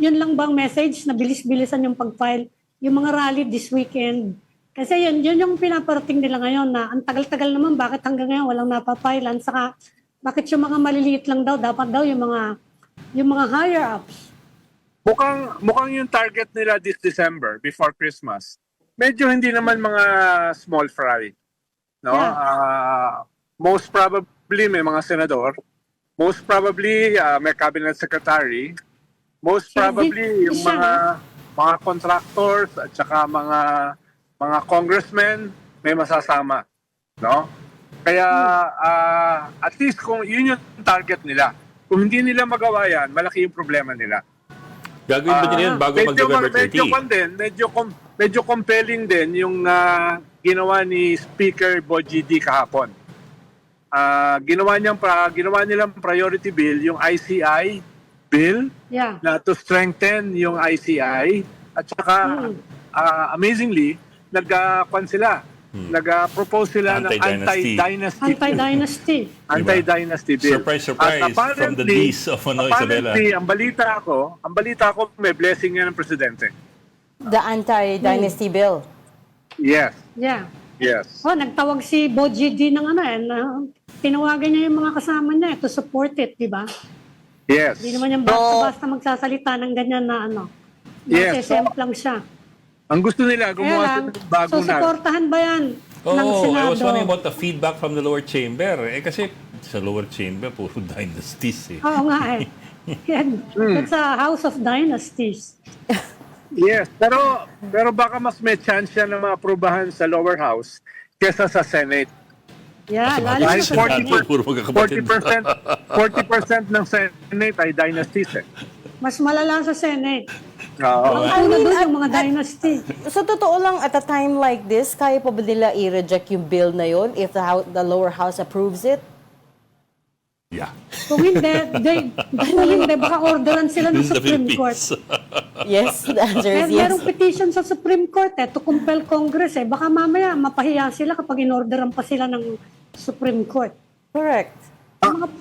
yun lang bang message na bilis-bilisan yung pag-file, yung mga rally this weekend. Kasi yun yung pinaparating nila ngayon na ang tagal-tagal naman, bakit hanggang ngayon walang napapailan, saka bakit yung mga maliliit lang daw, dapat daw yung mga higher ups. Mukhang yung target nila this December, before Christmas, medyo hindi naman mga small fry. No? Yeah. Most probably may mga senador, most probably may cabinet secretary, most probably yung mga contractors at saka mga congressmen may masasama, no? Kaya at least kung yun yung target nila. Kung hindi nila magawa yan, malaki yung problema nila. Gagawin ba nila yan bago mag-November 30? Medyo compelling din yung ginawa ni Speaker Bogie D kahapon. Ginawa nilang priority bill yung ICI bill na to strengthen yung ICI at saka amazingly nag-propose sila ng anti-dynasty bill. Surprise, from the D's of Isabela. Ang balita ko may blessing yan ng presidente. The anti-dynasty bill. Yes. Yeah. Yes. Nagtawag si Bogie D ng tinawagan niya yung mga kasama niya to support it, di ba? Yes. Hindi naman yung basta magsasalita ng ganyan na Yes. lang siya. Ang gusto nila, gumawa sila ng bagong susuportahan ba yan ng Senado? I was wondering about the feedback from the lower chamber. Kasi sa lower chamber, puro dynasties eh. Oo nga eh. That's a house of dynasties. Yes, pero baka mas may chance siya na ma-aprobahan sa lower house kesa sa Senate. Yeah, lalo Dahil sa Senate. 40% ng Senate ay dynasties eh. Mas malala sa Senate. Oo. Ang una doon yung mga dynasty. Sa totoo lang, at a time like this, kaya pa ba nila i-reject yung bill na yun if the lower house approves it? Yeah. Kung hindi, baka orderan sila ng Supreme Court. Yes, the answer is yes. Merong petition sa Supreme Court to compel Congress Baka mamaya mapahiya sila kapag inorderan pa sila ng Supreme Court. Correct.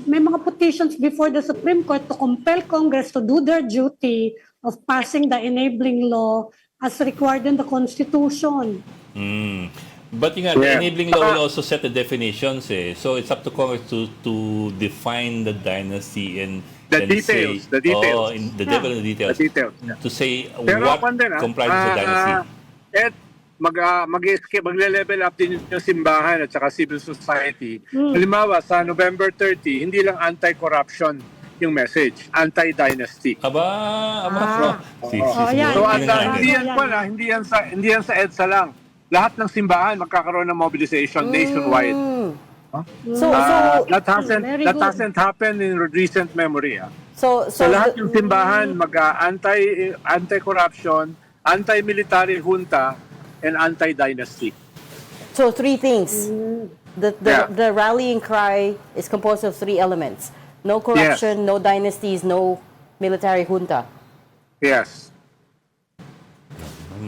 May mga petitions before the Supreme Court to compel Congress to do their duty of passing the enabling law as required in the Constitution. But the enabling law will also set the definitions eh. So it's up to Congress to define the dynasty and the details. The devil in the details. To say what comprises the dynasty. Magle-level up din yung simbahan at saka civil society. Halimbawa, sa November 30, hindi lang anti-corruption yung message, anti-dynasty. Hindi yan sa EDSA lang. Lahat ng simbahan magkakaroon ng mobilization nationwide. That hasn't happened in recent memory. So lahat ng simbahan anti-corruption, anti-military junta, and anti-dynasty. So three things. The rallying cry is composed of three elements. No corruption, no dynasties, no military junta. Yes.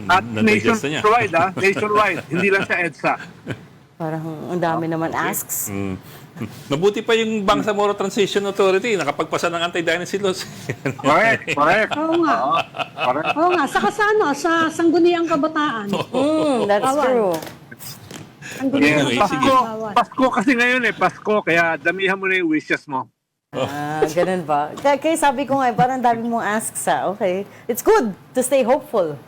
At nationwide, nationwide, hindi lang sa EDSA. Parang ang dami naman asks. Mabuti pa yung Bangsamoro Transition Authority nakapagpasa ng anti-dynasty laws. Correct. Oo nga. Saka sa Sangguniang Kabataan. That's true. Pasko kasi ngayon Pasko, kaya damihan mo na yung wishes mo. Ganun ba? Kaya sabi ko nga, parang dami mong asks Okay. It's good to stay hopeful.